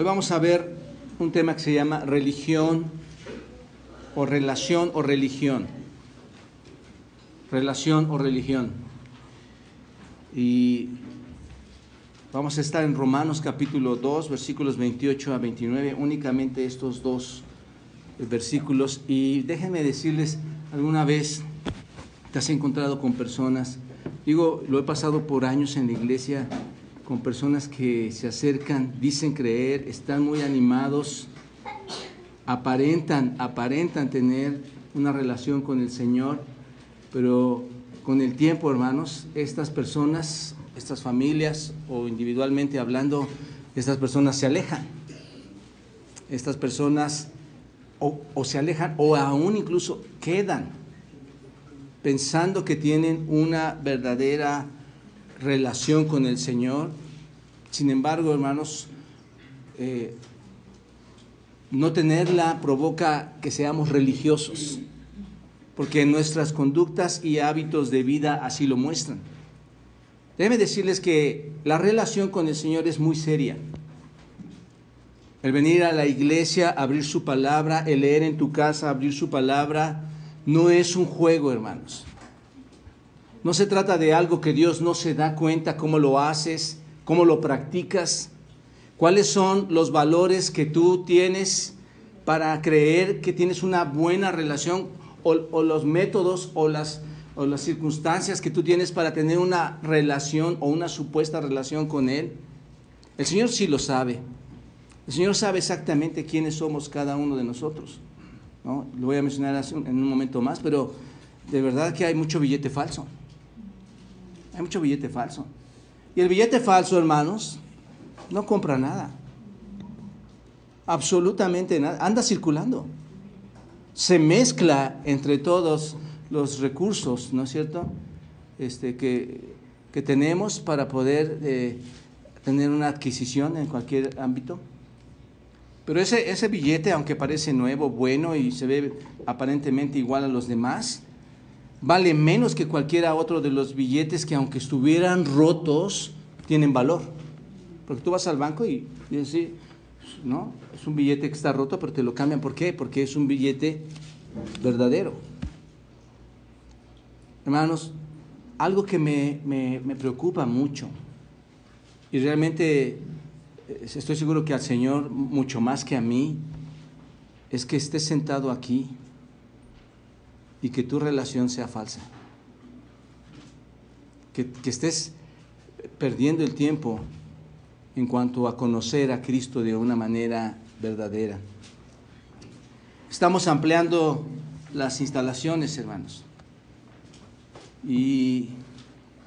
vamos a ver un tema que se llama religión o relación o religión. Relación o religión. Y vamos a estar en Romanos capítulo 2, versículos 28 a 29, únicamente estos dos versículos. Y déjenme decirles, alguna vez te has encontrado con personas, lo he pasado por años en la iglesia, con personas que se acercan, dicen creer, están muy animados, aparentan tener una relación con el Señor, pero con el tiempo, hermanos, estas personas, estas familias, o individualmente hablando, estas personas se alejan. Estas personas o se alejan o aún incluso quedan pensando que tienen una verdadera relación con el Señor. Sin embargo, hermanos, no tenerla provoca que seamos religiosos, porque nuestras conductas y hábitos de vida así lo muestran. Déjenme decirles que la relación con el Señor es muy seria. El venir a la iglesia, abrir su palabra, el leer en tu casa, abrir su palabra, no es un juego, hermanos. No se trata de algo que Dios no se da cuenta cómo lo haces, cómo lo practicas, cuáles son los valores que tú tienes para creer que tienes una buena relación, o los métodos o las circunstancias que tú tienes para tener una relación o una supuesta relación con Él. El Señor sí lo sabe. El Señor sabe exactamente quiénes somos cada uno de nosotros, ¿no? Lo voy a mencionar en un momento más, pero de verdad que hay mucho billete falso. Hay mucho billete falso. Y el billete falso, hermanos, no compra nada. Absolutamente nada. Anda circulando. Se mezcla entre todos los recursos, ¿no es cierto?, que tenemos para poder tener una adquisición en cualquier ámbito. Pero ese billete, aunque parece nuevo, bueno y se ve aparentemente igual a los demás, vale menos que cualquiera otro de los billetes que, aunque estuvieran rotos, tienen valor. Porque tú vas al banco y dices, no, es un billete que está roto, pero te lo cambian. ¿Por qué? Porque es un billete verdadero. Hermanos, algo que me preocupa mucho, y realmente estoy seguro que al Señor mucho más que a mí, es que estés sentado aquí y que tu relación sea falsa. Que estés perdiendo el tiempo en cuanto a conocer a Cristo de una manera verdadera. Estamos ampliando las instalaciones, hermanos, y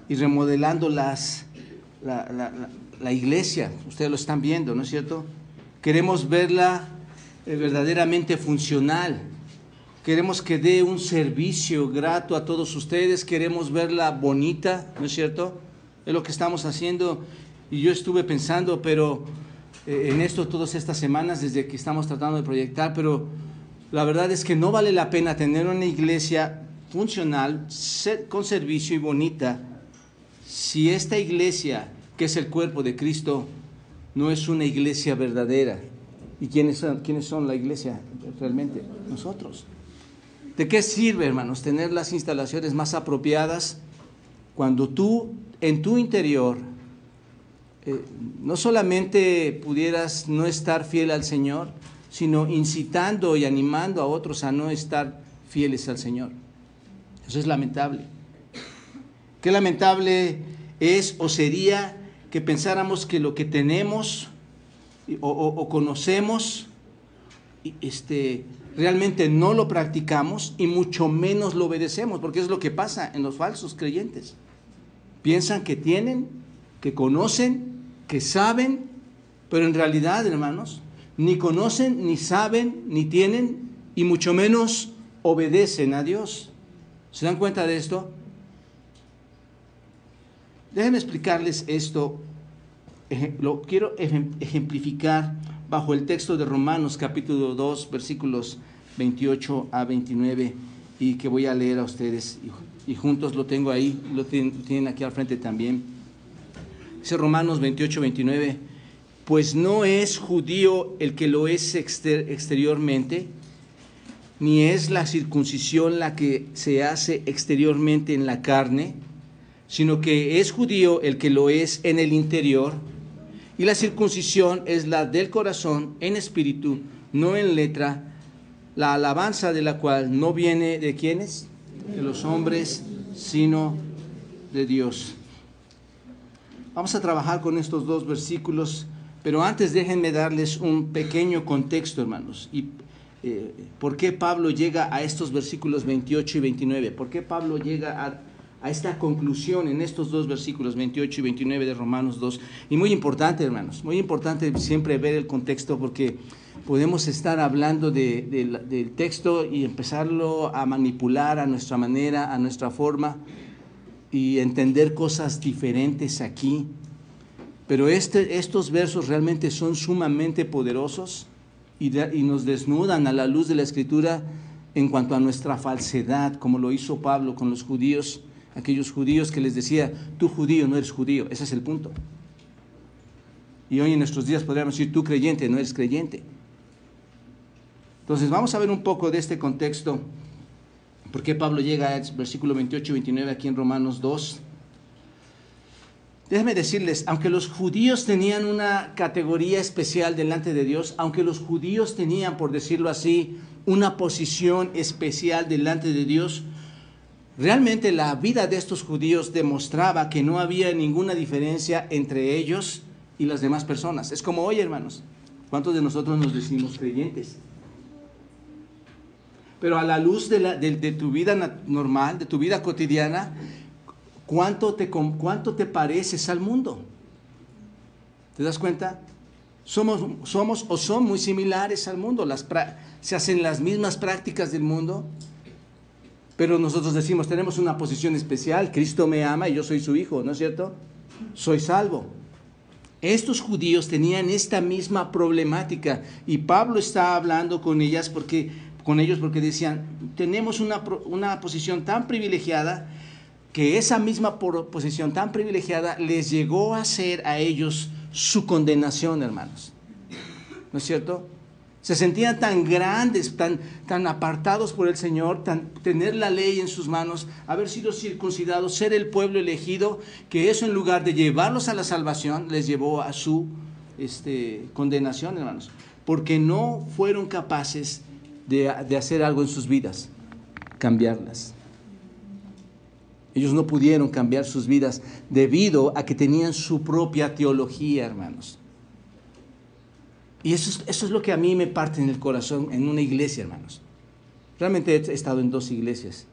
remodelando la iglesia. Ustedes lo están viendo, ¿no es cierto? Queremos verla verdaderamente funcional. Queremos que dé un servicio grato a todos ustedes. Queremos verla bonita, ¿no es cierto? Es lo que estamos haciendo. Y yo estuve pensando, pero en esto todas estas semanas, desde que estamos tratando de proyectar, pero la verdad es que no vale la pena tener una iglesia funcional, con servicio y bonita, si esta iglesia, que es el cuerpo de Cristo, no es una iglesia verdadera. ¿Y quiénes son la iglesia realmente? Nosotros. ¿De qué sirve, hermanos, tener las instalaciones más apropiadas cuando tú, en tu interior, no solamente pudieras no estar fiel al Señor, sino incitando y animando a otros a no estar fieles al Señor? Eso es lamentable. Qué lamentable es o sería que pensáramos que lo que tenemos o conocemos, realmente no lo practicamos y mucho menos lo obedecemos, porque es lo que pasa en los falsos creyentes. Piensan que tienen, que conocen, que saben, pero en realidad, hermanos, ni conocen, ni saben, ni tienen, y mucho menos obedecen a Dios. ¿Se dan cuenta de esto? Déjenme explicarles esto. Lo quiero ejemplificar bajo el texto de Romanos capítulo 2, versículos 28 a 29, y que voy a leer a ustedes, y juntos lo tengo ahí, lo tienen aquí al frente también. Dice Romanos 28, 29, pues no es judío el que lo es exteriormente, ni es la circuncisión la que se hace exteriormente en la carne, sino que es judío el que lo es en el interior, y la circuncisión es la del corazón en espíritu, no en letra, la alabanza de la cual no viene de ¿quiénes? De los hombres, sino de Dios. Vamos a trabajar con estos dos versículos, pero antes déjenme darles un pequeño contexto, hermanos. Y ¿por qué Pablo llega a estos versículos 28 y 29? ¿Por qué Pablo llega a esta conclusión en estos dos versículos 28 y 29 de Romanos 2? Y muy importante, hermanos, muy importante siempre ver el contexto, porque podemos estar hablando del texto y empezarlo a manipular a nuestra manera, a nuestra forma, y entender cosas diferentes aquí. Pero estos versos realmente son sumamente poderosos y nos desnudan a la luz de la Escritura en cuanto a nuestra falsedad, como lo hizo Pablo con los judíos, aquellos judíos que les decía, tú judío no eres judío, ese es el punto. Y hoy en nuestros días podríamos decir, tú creyente no eres creyente. Entonces vamos a ver un poco de este contexto, por qué Pablo llega al versículo 28 y 29 aquí en Romanos 2. Déjenme decirles, aunque los judíos tenían una categoría especial delante de Dios, aunque los judíos tenían, por decirlo así, una posición especial delante de Dios, realmente la vida de estos judíos demostraba que no había ninguna diferencia entre ellos y las demás personas. Es como hoy, hermanos, ¿cuántos de nosotros nos decimos creyentes? Pero a la luz de tu vida normal, de tu vida cotidiana, ¿cuánto te pareces al mundo? ¿Te das cuenta? Somos o son muy similares al mundo. Se hacen las mismas prácticas del mundo, pero nosotros decimos, tenemos una posición especial, Cristo me ama y yo soy su hijo, ¿no es cierto? Soy salvo. Estos judíos tenían esta misma problemática y Pablo está hablando con ellos porque decían, tenemos una posición tan privilegiada que esa misma posición tan privilegiada les llegó a ser a ellos su condenación, hermanos. ¿No es cierto? Se sentían tan grandes, tan apartados por el Señor, tener la ley en sus manos, haber sido circuncidados, ser el pueblo elegido, que eso en lugar de llevarlos a la salvación, les llevó a su condenación, hermanos. Porque no fueron capaces de hacer algo en sus vidas, cambiarlas. Ellos no pudieron cambiar sus vidas debido a que tenían su propia teología, hermanos. Y eso es lo que a mí me parte en el corazón en una iglesia, hermanos. Realmente he estado en 2 iglesias.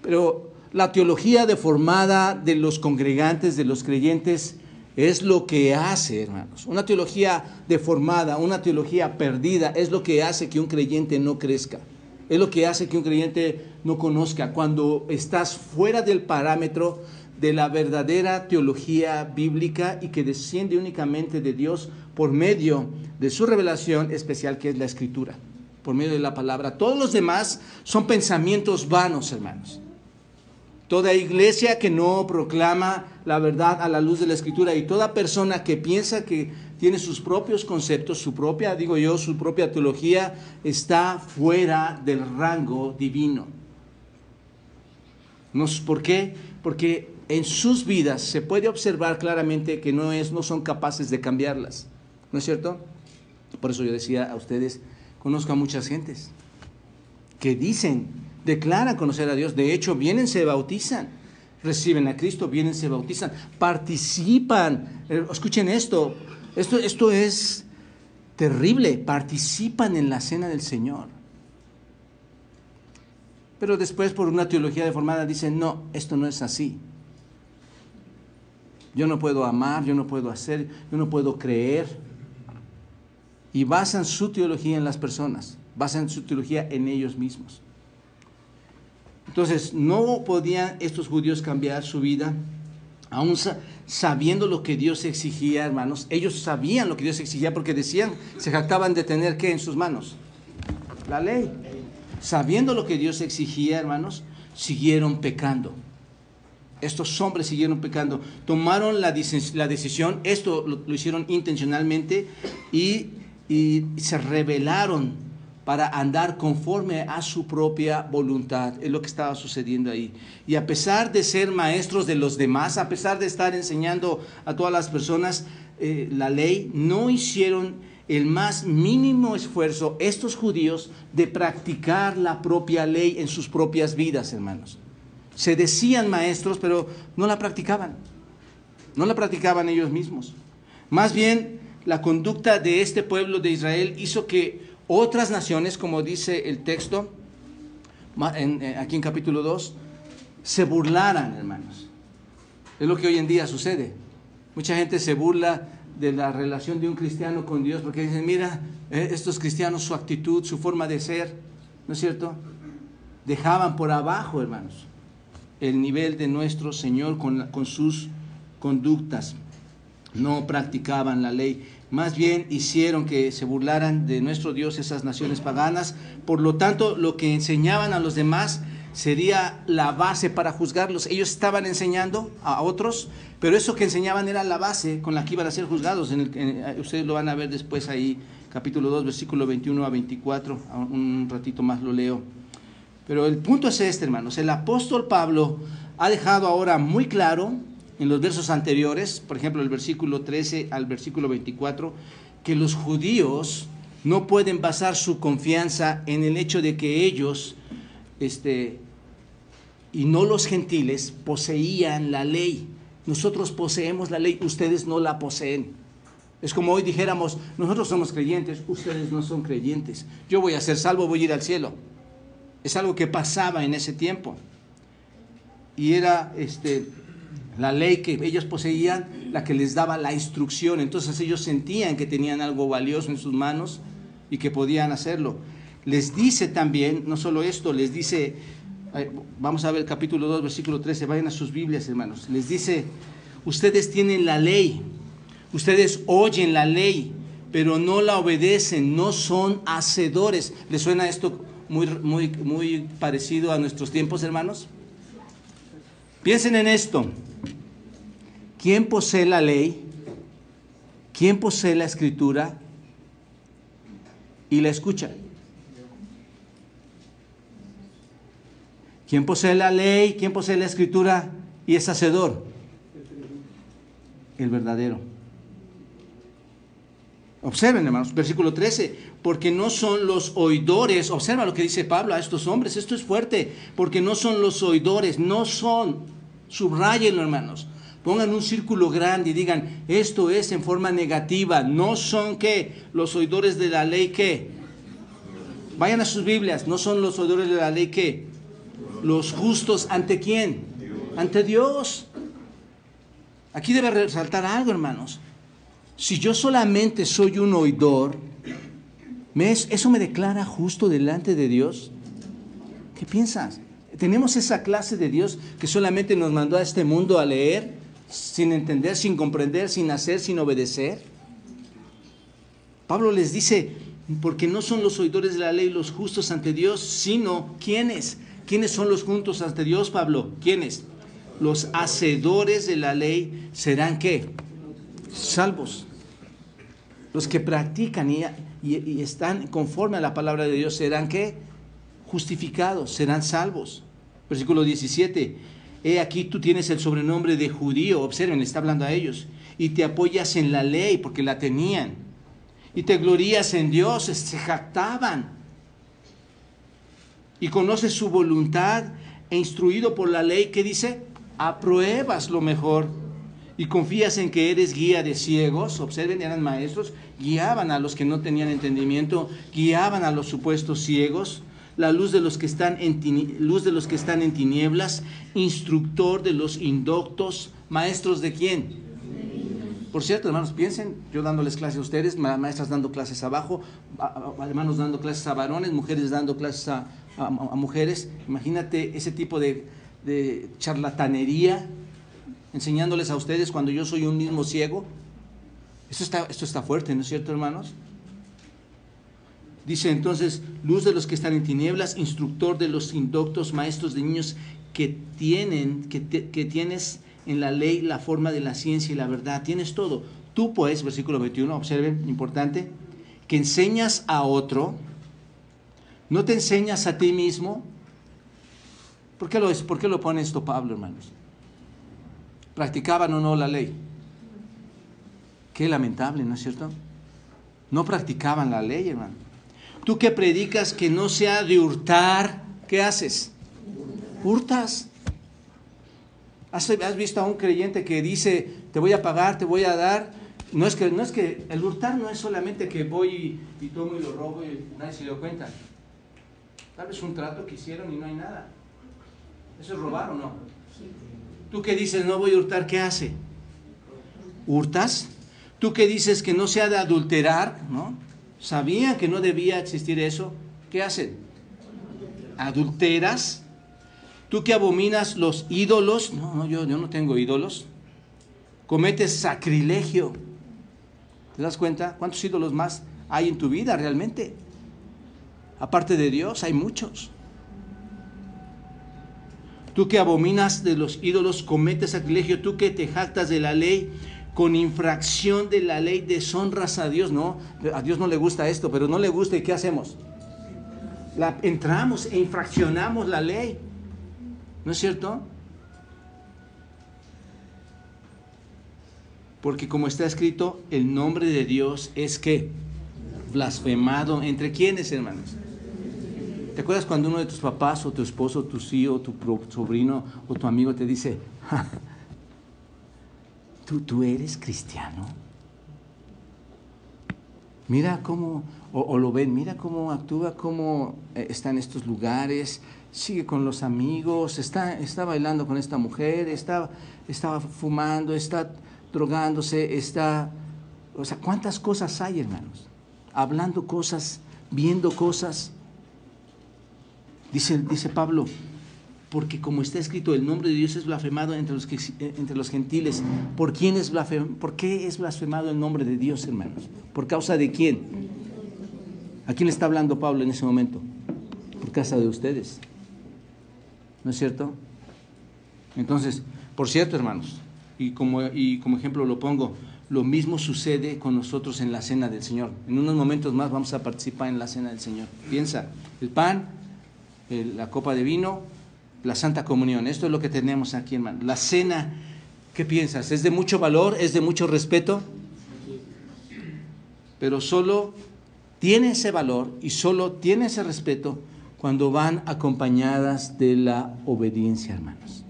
Pero la teología deformada de los congregantes, de los creyentes, es lo que hace, hermanos. Una teología deformada, una teología perdida, es lo que hace que un creyente no crezca. Es lo que hace que un creyente no conozca. Cuando estás fuera del parámetro de la verdadera teología bíblica y que desciende únicamente de Dios por medio de su revelación especial, que es la Escritura, por medio de la palabra. Todos los demás son pensamientos vanos, hermanos. Toda iglesia que no proclama la verdad a la luz de la Escritura y toda persona que piensa que tiene sus propios conceptos, su propia teología, está fuera del rango divino. ¿Por qué? Porque en sus vidas se puede observar claramente que no son capaces de cambiarlas. ¿No es cierto? Por eso yo decía a ustedes, conozco a muchas gentes que declaran conocer a Dios, de hecho vienen, se bautizan, reciben a Cristo, vienen, se bautizan, participan, escuchen esto es terrible, participan en la cena del Señor. Pero después por una teología deformada dicen, no, esto no es así. Yo no puedo amar, yo no puedo hacer, yo no puedo creer. Y basan su teología en las personas, basan su teología en ellos mismos. Entonces, no podían estos judíos cambiar su vida, aún sabiendo lo que Dios exigía, hermanos. Ellos sabían lo que Dios exigía porque decían, se jactaban de tener ¿qué en sus manos? La ley. Sabiendo lo que Dios exigía, hermanos, siguieron pecando. Estos hombres siguieron pecando, tomaron la decisión, esto lo hicieron intencionalmente y se rebelaron para andar conforme a su propia voluntad. Es lo que estaba sucediendo ahí. Y a pesar de ser maestros de los demás, a pesar de estar enseñando a todas las personas la ley, no hicieron el más mínimo esfuerzo estos judíos de practicar la propia ley en sus propias vidas, hermanos. Se decían maestros, pero no la practicaban. No la practicaban ellos mismos. Más bien, la conducta de este pueblo de Israel hizo que otras naciones, como dice el texto, aquí en capítulo 2, se burlaran, hermanos. Es lo que hoy en día sucede. Mucha gente se burla de la relación de un cristiano con Dios porque dicen, mira, estos cristianos, su actitud, su forma de ser, ¿no es cierto? Dejaban por abajo, hermanos, el nivel de nuestro Señor con sus conductas. No practicaban la ley, más bien hicieron que se burlaran de nuestro Dios esas naciones paganas. Por lo tanto, lo que enseñaban a los demás sería la base para juzgarlos. Ellos estaban enseñando a otros, pero eso que enseñaban era la base con la que iban a ser juzgados. Ustedes lo van a ver después ahí, capítulo 2, versículo 21 a 24, un ratito más lo leo. Pero el punto es este, hermanos. El apóstol Pablo ha dejado ahora muy claro en los versos anteriores, por ejemplo, el versículo 13 al versículo 24, que los judíos no pueden basar su confianza en el hecho de que ellos, y no los gentiles, poseían la ley. Nosotros poseemos la ley, ustedes no la poseen. Es como hoy dijéramos, nosotros somos creyentes, ustedes no son creyentes. Yo voy a ser salvo, voy a ir al cielo. Es algo que pasaba en ese tiempo. Y era la ley que ellos poseían la que les daba la instrucción. Entonces ellos sentían que tenían algo valioso en sus manos y que podían hacerlo. Les dice también, no solo esto, les dice, vamos a ver capítulo 2, versículo 13, vayan a sus Biblias, hermanos. Les dice, ustedes tienen la ley, ustedes oyen la ley, pero no la obedecen, no son hacedores. ¿Les suena esto muy parecido a nuestros tiempos, hermanos? Piensen en esto. ¿Quién posee la ley? ¿Quién posee la escritura? Y la escucha. ¿Quién posee la ley? ¿Quién posee la escritura? Y es hacedor. El verdadero. Observen, hermanos, versículo 13, porque no son los oidores, observa lo que dice Pablo a estos hombres, esto es fuerte, porque no son los oidores, no son, subrayenlo, hermanos, pongan un círculo grande y digan, esto es en forma negativa, no son, ¿qué? Los oidores de la ley, ¿qué? Vayan a sus Biblias, no son los oidores de la ley, ¿qué? Los justos, ¿ante quién? Ante Dios. Aquí debe resaltar algo, hermanos. Si yo solamente soy un oidor, ¿eso me declara justo delante de Dios? ¿Qué piensas? ¿Tenemos esa clase de Dios que solamente nos mandó a este mundo a leer, sin entender, sin comprender, sin hacer, sin obedecer? Pablo les dice, porque no son los oidores de la ley los justos ante Dios, sino ¿quiénes? ¿Quiénes son los justos ante Dios, Pablo? ¿Quiénes? Los hacedores de la ley serán, ¿qué? Salvos. Los que practican y están conforme a la palabra de Dios serán, ¿qué? Justificados, serán salvos. Versículo 17. He aquí tú tienes el sobrenombre de judío, observen, le está hablando a ellos, y te apoyas en la ley porque la tenían, y te glorías en Dios, se jactaban, y conoces su voluntad, e instruido por la ley, ¿qué dice? Apruebas lo mejor, y confías en que eres guía de ciegos. Observen, eran maestros, guiaban a los que no tenían entendimiento, guiaban a los supuestos ciegos, la luz de los que están en tinieblas, instructor de los indoctos, maestros de quién. Por cierto, hermanos, piensen, yo dándoles clases a ustedes, maestras dando clases abajo, hermanos dando clases a varones, mujeres dando clases a mujeres. Imagínate ese tipo de charlatanería, enseñándoles a ustedes cuando yo soy un mismo ciego. Esto está fuerte, ¿no es cierto, hermanos? Dice entonces, luz de los que están en tinieblas, instructor de los indoctos, maestros de niños. que tienes en la ley la forma de la ciencia y la verdad. Tienes todo. Tú pues, versículo 21, observen, importante, que enseñas a otro, no te enseñas a ti mismo. ¿Por qué lo pone esto Pablo, hermanos? ¿Practicaban o no la ley? Qué lamentable, ¿no es cierto? No practicaban la ley, hermano. Tú que predicas que no se ha de hurtar, ¿qué haces? Hurtas. ¿Has visto a un creyente que dice, te voy a pagar, te voy a dar? No es que el hurtar no es solamente que voy y tomo y lo robo y nadie se dio cuenta. Tal vez un trato que hicieron y no hay nada. ¿Eso es robar o no? Tú que dices, no voy a hurtar, ¿qué hace? ¿Hurtas? Tú que dices que no se ha de adulterar, ¿no? ¿Sabían que no debía existir eso? ¿Qué hacen? ¿Adulteras? Tú que abominas los ídolos, yo no tengo ídolos. Cometes sacrilegio. ¿Te das cuenta? ¿Cuántos ídolos más hay en tu vida realmente? Aparte de Dios, hay muchos. Tú que abominas de los ídolos, cometes sacrilegio. Tú que te jactas de la ley, con infracción de la ley deshonras a Dios. No, a Dios no le gusta esto, pero no le gusta, ¿y qué hacemos? Entramos e infraccionamos la ley. ¿No es cierto? Porque como está escrito, el nombre de Dios es ¿qué? Blasfemado. ¿Entre quiénes, hermanos? ¿Te acuerdas cuando uno de tus papás o tu esposo, tu tío, tu sobrino o tu amigo te dice, ¿tú eres cristiano? Mira cómo, o lo ven, mira cómo actúa, cómo está en estos lugares, sigue con los amigos, está bailando con esta mujer, está fumando, está drogándose, o sea, ¿cuántas cosas hay, hermanos? Hablando cosas, viendo cosas. Dice Pablo, porque como está escrito, el nombre de Dios es blasfemado entre los gentiles. ¿Por qué es blasfemado el nombre de Dios, hermanos? ¿Por causa de quién? ¿A quién le está hablando Pablo en ese momento? Por causa de ustedes. ¿No es cierto? Entonces, por cierto, hermanos, y como ejemplo lo pongo, lo mismo sucede con nosotros en la cena del Señor. En unos momentos más vamos a participar en la cena del Señor. Piensa, el pan, la copa de vino, la Santa Comunión. Esto es lo que tenemos aquí, hermano. La cena, ¿qué piensas? ¿Es de mucho valor? ¿Es de mucho respeto? Pero solo tiene ese valor y solo tiene ese respeto cuando van acompañadas de la obediencia, hermanos.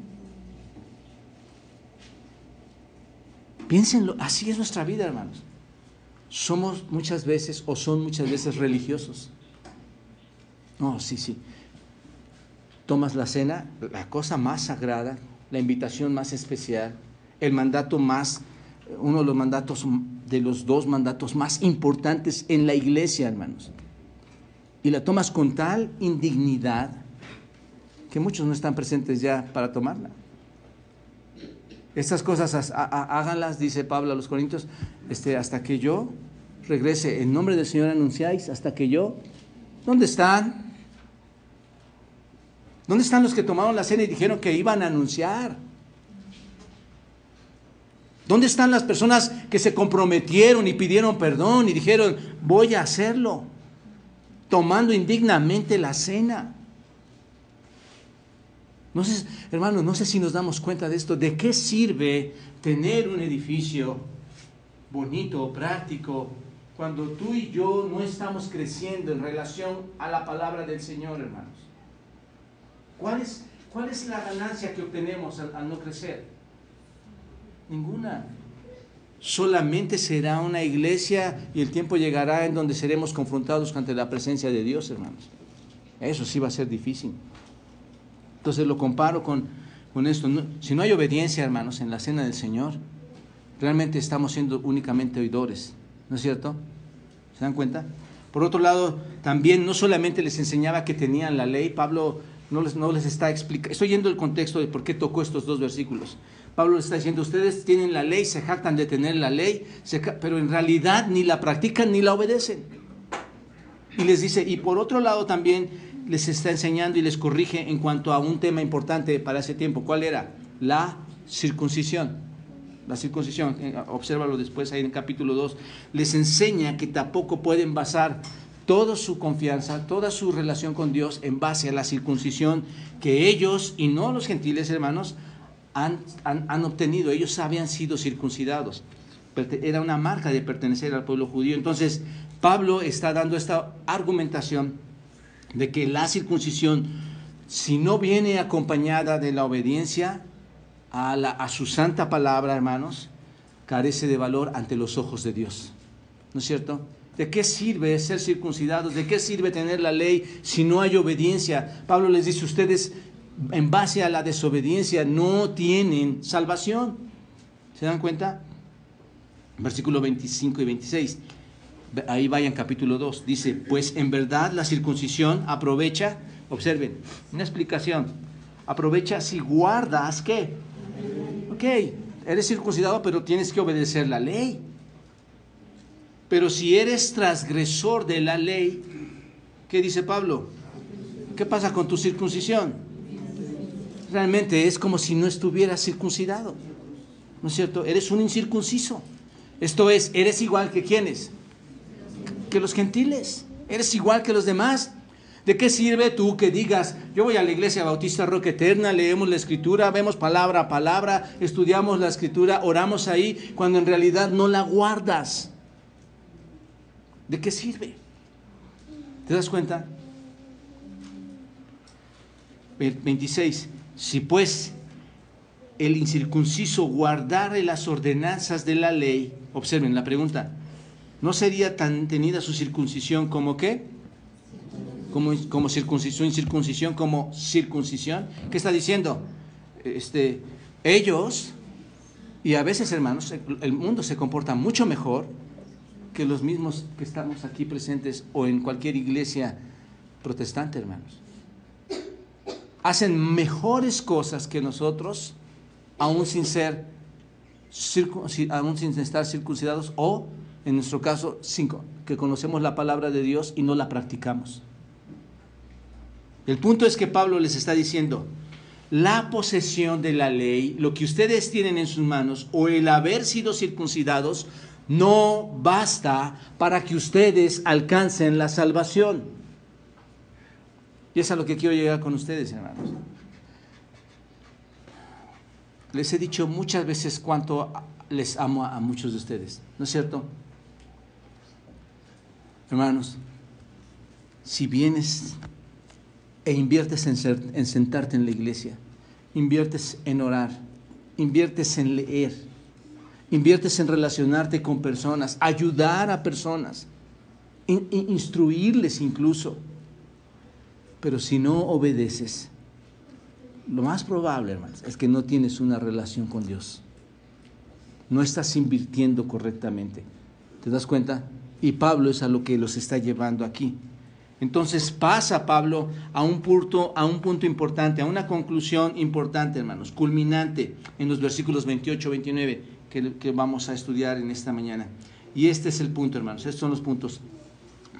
Piénsenlo, así es nuestra vida, hermanos. Somos muchas veces o son muchas veces religiosos. No, sí. Tomas la cena, la cosa más sagrada, la invitación más especial, el mandato más, uno de los mandatos, de los dos mandatos más importantes en la iglesia, hermanos. Y la tomas con tal indignidad que muchos no están presentes ya para tomarla. Estas cosas háganlas, dice Pablo a los Corintios, hasta que yo regrese. En nombre del Señor anunciáis, hasta que yo. ¿Dónde están? ¿Dónde están los que tomaron la cena y dijeron que iban a anunciar? ¿Dónde están las personas que se comprometieron y pidieron perdón y dijeron, voy a hacerlo? Tomando indignamente la cena. No sé, hermano, no sé si nos damos cuenta de esto. ¿De qué sirve tener un edificio bonito, práctico, cuando tú y yo no estamos creciendo en relación a la palabra del Señor, hermanos? ¿Cuál es la ganancia que obtenemos al no crecer? Ninguna. Solamente será una iglesia y el tiempo llegará en donde seremos confrontados ante la presencia de Dios, hermanos. Eso sí va a ser difícil. Entonces lo comparo con esto. Si no hay obediencia, hermanos, en la cena del Señor, realmente estamos siendo únicamente oidores, ¿no es cierto? ¿Se dan cuenta? Por otro lado, también no solamente les enseñaba que tenían la ley. Pablo no les está explicando. Estoy yendo el contexto de por qué tocó estos dos versículos. Pablo les está diciendo, ustedes tienen la ley, se jactan de tener la ley, pero en realidad ni la practican ni la obedecen. Y les dice, y por otro lado también, les está enseñando y les corrige en cuanto a un tema importante para ese tiempo. ¿Cuál era? La circuncisión. La circuncisión, obsérvalo después ahí en el capítulo 2, les enseña que tampoco pueden basar toda su confianza, toda su relación con Dios en base a la circuncisión que ellos, y no los gentiles, hermanos, han obtenido. Ellos habían sido circuncidados. Era una marca de pertenecer al pueblo judío. Entonces, Pablo está dando esta argumentación de que la circuncisión, si no viene acompañada de la obediencia a su santa palabra, hermanos, carece de valor ante los ojos de Dios. ¿No es cierto? ¿De qué sirve ser circuncidados? ¿De qué sirve tener la ley si no hay obediencia? Pablo les dice, ustedes en base a la desobediencia no tienen salvación. ¿Se dan cuenta? Versículos 25 y 26. Ahí vayan, capítulo 2. Dice, pues en verdad la circuncisión aprovecha, observen, una explicación. Aprovecha si guardas, ¿qué? Ok, eres circuncidado, pero tienes que obedecer la ley. Pero si eres transgresor de la ley, ¿qué dice Pablo? ¿Qué pasa con tu circuncisión? Realmente es como si no estuvieras circuncidado. ¿No es cierto? Eres un incircunciso. Esto es, eres igual que ¿quiénes? Que los gentiles. Eres igual que los demás. ¿De qué sirve tú que digas, yo voy a la iglesia bautista Roca Eterna, leemos la escritura, vemos palabra a palabra, estudiamos la escritura, oramos ahí, cuando en realidad no la guardas? ¿De qué sirve? ¿Te das cuenta? 26. Si pues el incircunciso guardare las ordenanzas de la ley, observen la pregunta, ¿no sería tan tenida su circuncisión como qué? Como circuncisión, incircuncisión, como circuncisión. ¿Qué está diciendo? Ellos, y a veces, hermanos, el mundo se comporta mucho mejor que los mismos que estamos aquí presentes o en cualquier iglesia protestante, hermanos. Hacen mejores cosas que nosotros, aún sin estar circuncidados, o en nuestro caso, que conocemos la palabra de Dios y no la practicamos. El punto es que Pablo les está diciendo, la posesión de la ley, lo que ustedes tienen en sus manos, o el haber sido circuncidados, no basta para que ustedes alcancen la salvación. Y es a lo que quiero llegar con ustedes, hermanos. Les he dicho muchas veces cuánto les amo a muchos de ustedes, ¿no es cierto? Hermanos, si vienes e inviertes en sentarte en la iglesia, inviertes en orar, inviertes en leer, inviertes en relacionarte con personas, ayudar a personas, instruirles incluso, pero si no obedeces, lo más probable, hermanos, es que no tienes una relación con Dios. No estás invirtiendo correctamente. ¿Te das cuenta? Y Pablo es a lo que los está llevando aquí. Entonces pasa Pablo a un punto importante, a una conclusión importante, hermanos, culminante en los versículos 28, 29 que vamos a estudiar en esta mañana. Y este es el punto, hermanos, estos son los puntos.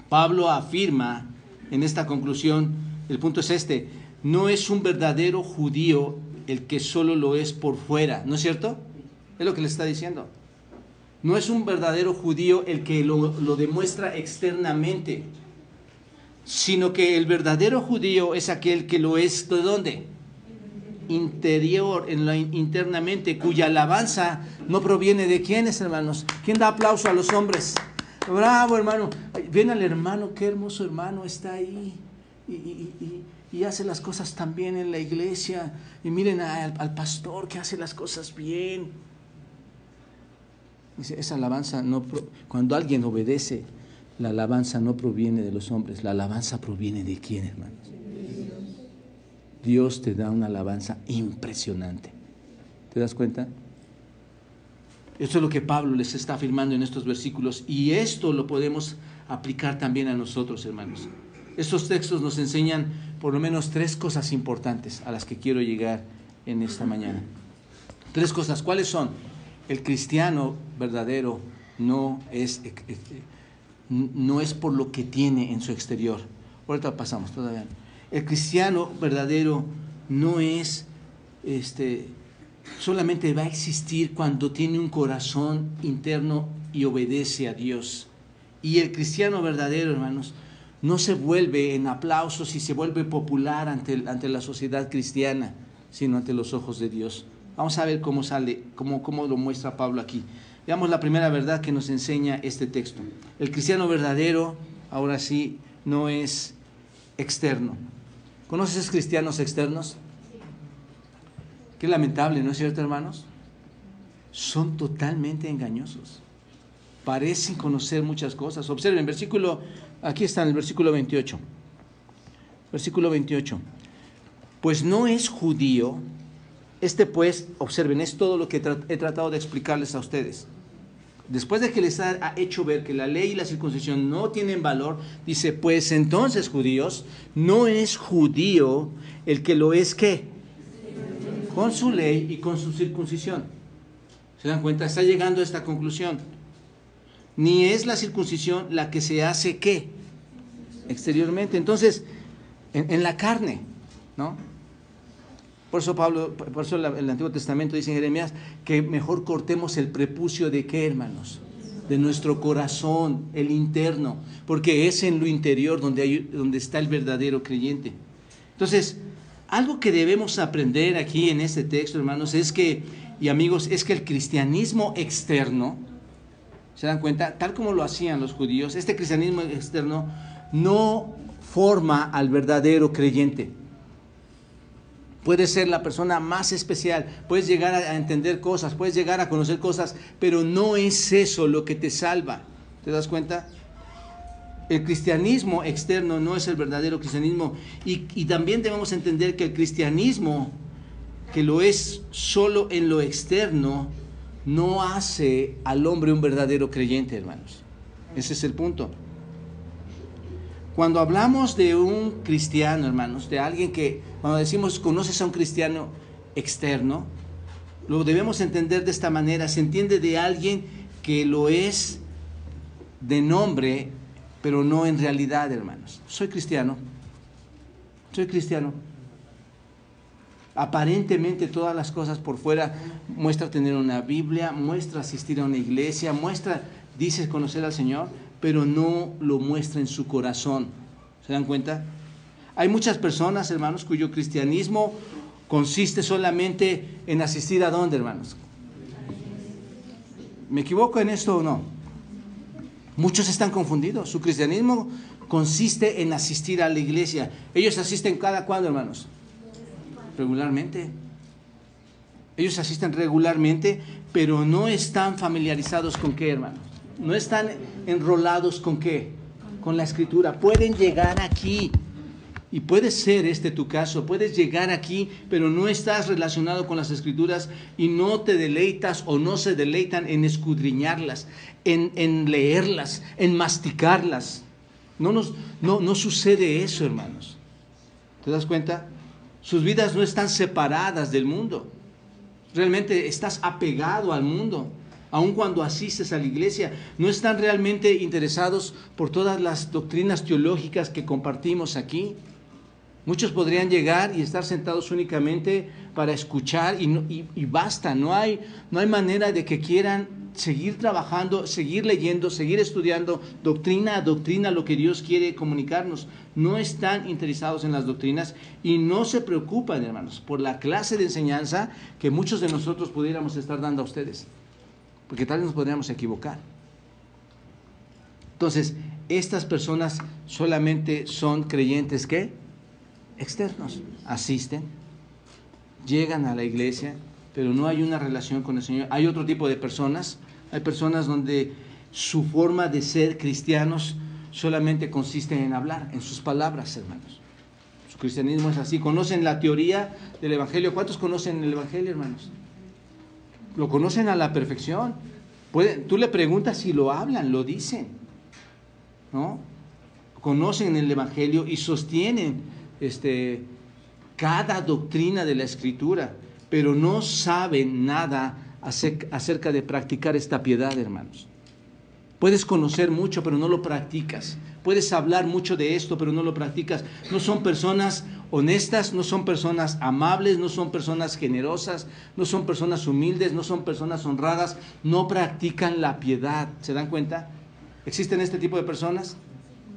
Pablo afirma en esta conclusión, el punto es este: no es un verdadero judío el que solo lo es por fuera, ¿no es cierto? Es lo que le está diciendo. No es un verdadero judío el que lo demuestra externamente, sino que el verdadero judío es aquel que lo es, ¿de dónde? Interior, internamente, cuya alabanza no proviene de quiénes, hermanos. ¿Quién da aplauso a los hombres? Bravo, hermano. Ven al hermano, qué hermoso hermano está ahí y hace las cosas tan bien en la iglesia. Y miren al pastor que hace las cosas bien. Dice, esa alabanza cuando alguien obedece, la alabanza no proviene de los hombres, la alabanza proviene de quién, hermanos. Dios te da una alabanza impresionante. ¿Te das cuenta? Esto es lo que Pablo les está afirmando en estos versículos, y esto lo podemos aplicar también a nosotros, hermanos. Estos textos nos enseñan por lo menos 3 cosas importantes a las que quiero llegar en esta mañana. 3 cosas. ¿Cuáles son? El cristiano verdadero no es por lo que tiene en su exterior. Ahorita pasamos todavía. El cristiano verdadero no es, solamente va a existir cuando tiene un corazón interno y obedece a Dios. Y el cristiano verdadero, hermanos, no se vuelve en aplausos y se vuelve popular ante la sociedad cristiana, sino ante los ojos de Dios. Vamos a ver cómo sale, cómo lo muestra Pablo aquí. Veamos la primera verdad que nos enseña este texto. El cristiano verdadero, ahora sí, no es externo. ¿Conoces cristianos externos? Qué lamentable, ¿no es cierto, hermanos? Son totalmente engañosos. Parecen conocer muchas cosas. Observen, aquí está en el versículo 28. Versículo 28. Pues no es judío. Pues, observen, es todo lo que he tratado de explicarles a ustedes. Después de que les ha hecho ver que la ley y la circuncisión no tienen valor, dice, pues entonces, judíos, no es judío el que lo es, ¿qué? Con su ley y con su circuncisión. ¿Se dan cuenta? Está llegando a esta conclusión. Ni es la circuncisión la que se hace, ¿qué? Exteriormente. Entonces, en la carne, ¿no? Por eso el Antiguo Testamento dice en Jeremías que mejor cortemos el prepucio de ¿qué, hermanos? De nuestro corazón, el interno, porque es en lo interior donde está el verdadero creyente. Entonces, algo que debemos aprender aquí en este texto, hermanos, y amigos, es que el cristianismo externo, ¿se dan cuenta? Tal como lo hacían los judíos, este cristianismo externo no forma al verdadero creyente. Puedes ser la persona más especial, puedes llegar a entender cosas, puedes llegar a conocer cosas, pero no es eso lo que te salva. ¿Te das cuenta? El cristianismo externo no es el verdadero cristianismo. Y también debemos entender que el cristianismo, que lo es solo en lo externo, no hace al hombre un verdadero creyente, hermanos. Ese es el punto. Cuando hablamos de un cristiano, hermanos, de alguien cuando decimos conoces a un cristiano externo, lo debemos entender de esta manera. Se entiende de alguien que lo es de nombre, pero no en realidad, hermanos. Soy cristiano. Aparentemente todas las cosas por fuera muestra tener una Biblia, muestra asistir a una iglesia, dice conocer al Señor, pero no lo muestra en su corazón. ¿Se dan cuenta? Hay muchas personas, hermanos, cuyo cristianismo consiste solamente en asistir ¿a dónde, hermanos? ¿Me equivoco en esto o no? Muchos están confundidos. Su cristianismo consiste en asistir a la iglesia. Ellos asisten cada cuándo, hermanos? Regularmente. Ellos asisten regularmente, pero no están familiarizados con ¿qué, hermanos? No están enrolados con ¿qué? Con la Escritura. Pueden llegar aquí, y puede ser tu caso, puedes llegar aquí, pero no estás relacionado con las Escrituras y no te deleitas o no se deleitan en escudriñarlas, en leerlas, en masticarlas. No sucede eso, hermanos. ¿Te das cuenta? Sus vidas no están separadas del mundo. Realmente estás apegado al mundo. Aun cuando asistes a la iglesia, no están realmente interesados por todas las doctrinas teológicas que compartimos aquí. Muchos podrían llegar y estar sentados únicamente para escuchar y basta. No hay manera de que quieran seguir trabajando, seguir leyendo, seguir estudiando doctrina a doctrina lo que Dios quiere comunicarnos. No están interesados en las doctrinas y no se preocupan, hermanos, por la clase de enseñanza que muchos de nosotros pudiéramos estar dando a ustedes. Porque tal vez nos podríamos equivocar. Entonces, estas personas solamente son creyentes ¿qué? Externos. Asisten, llegan a la iglesia, pero no hay una relación con el Señor. Hay otro tipo de personas. Hay personas donde su forma de ser cristianos solamente consiste en hablar, en sus palabras, hermanos. Su cristianismo es así. ¿Conocen la teoría del Evangelio? ¿Cuántos conocen el Evangelio, hermanos? Lo conocen a la perfección. Tú le preguntas si lo hablan, lo dicen, ¿no? Conocen el Evangelio y sostienen cada doctrina de la Escritura, pero no saben nada acerca de practicar esta piedad, hermanos. Puedes conocer mucho, pero no lo practicas. puedes hablar mucho de esto, pero no lo practicas. No son personas honestas, no son personas amables, no son personas generosas, no son personas humildes, no son personas honradas, no practican la piedad. ¿Se dan cuenta? ¿Existen este tipo de personas?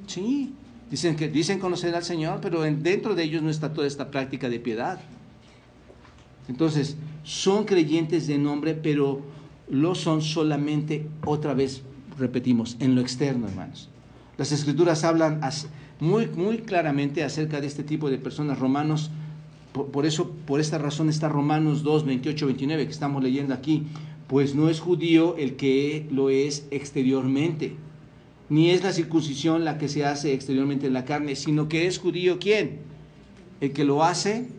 Sí, dicen conocer al Señor, pero dentro de ellos no está toda esta práctica de piedad. Entonces, son creyentes de nombre, pero lo son solamente, otra vez repetimos, en lo externo, hermanos. Las Escrituras hablan muy, muy claramente acerca de este tipo de personas. Romanos, por esta razón está Romanos 2, 28, 29, que estamos leyendo aquí. Pues no es judío el que lo es exteriormente, ni es la circuncisión la que se hace exteriormente en la carne, sino que es judío, ¿quién? El que lo hace,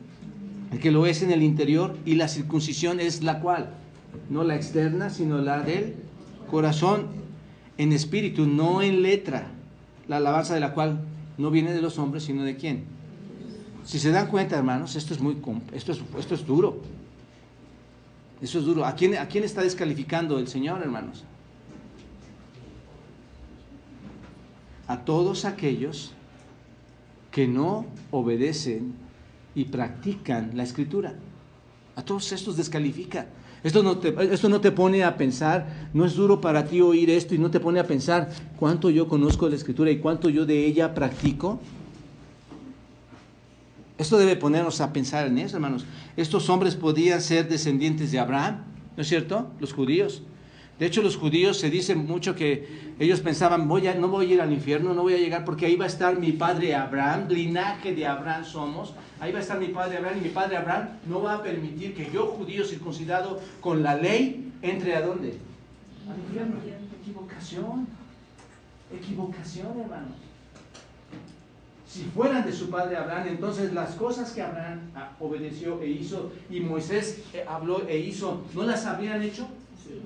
el que lo es en el interior, y la circuncisión es la cual, no la externa, sino la del corazón, en espíritu, no en letra, la alabanza de la cual no viene de los hombres, sino de quién. Si se dan cuenta, hermanos, esto es duro. Eso es duro. ¿A quién está descalificando el Señor, hermanos? A todos aquellos que no obedecen y practican la Escritura. A todos estos descalifica. Esto no te pone a pensar, no es duro para ti oír esto y no te pone a pensar cuánto yo conozco de la Escritura y cuánto yo de ella practico. Esto debe ponernos a pensar en eso, hermanos. Estos hombres podían ser descendientes de Abraham, ¿no es cierto? Los judíos. De hecho, los judíos se dice mucho que ellos pensaban, no voy a ir al infierno, no voy a llegar porque ahí va a estar mi padre Abraham, linaje de Abraham somos, ahí va a estar mi padre Abraham y mi padre Abraham no va a permitir que yo, judío circuncidado con la ley, entre ¿a dónde? Al infierno. Equivocación, hermanos. Si fueran de su padre Abraham, entonces las cosas que Abraham obedeció e hizo y Moisés habló e hizo, ¿no las habrían hecho? Sí.